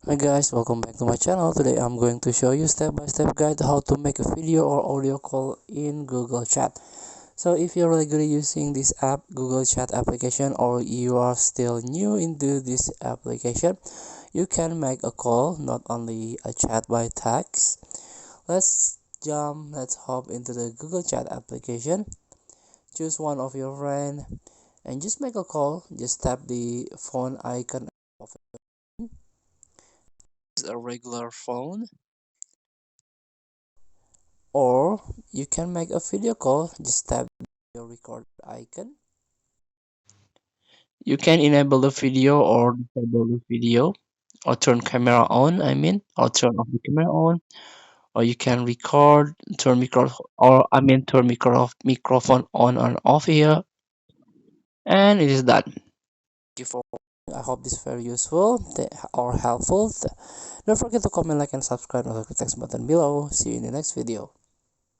Hi guys, welcome back to my channel. Today I'm going to show you step-by-step guide how to make a video or audio call in Google Chat. So if you're regularly using this app, Google Chat application, or you are still new into this application, you can make a call, not only a chat by text. Let's hop into the Google Chat application. Choose one of your friend and just make a call. Just tap the phone icon of a regular phone, or you can make a video call. Just tap your record icon. You can enable the video or disable the video, or turn camera on, or turn off the camera on, or you can record, turn micro or turn microphone on and off here, and it is done. Thank you for I hope this is very useful or helpful. Don't forget to comment, like, and subscribe, and click the text button below. See you in the next video.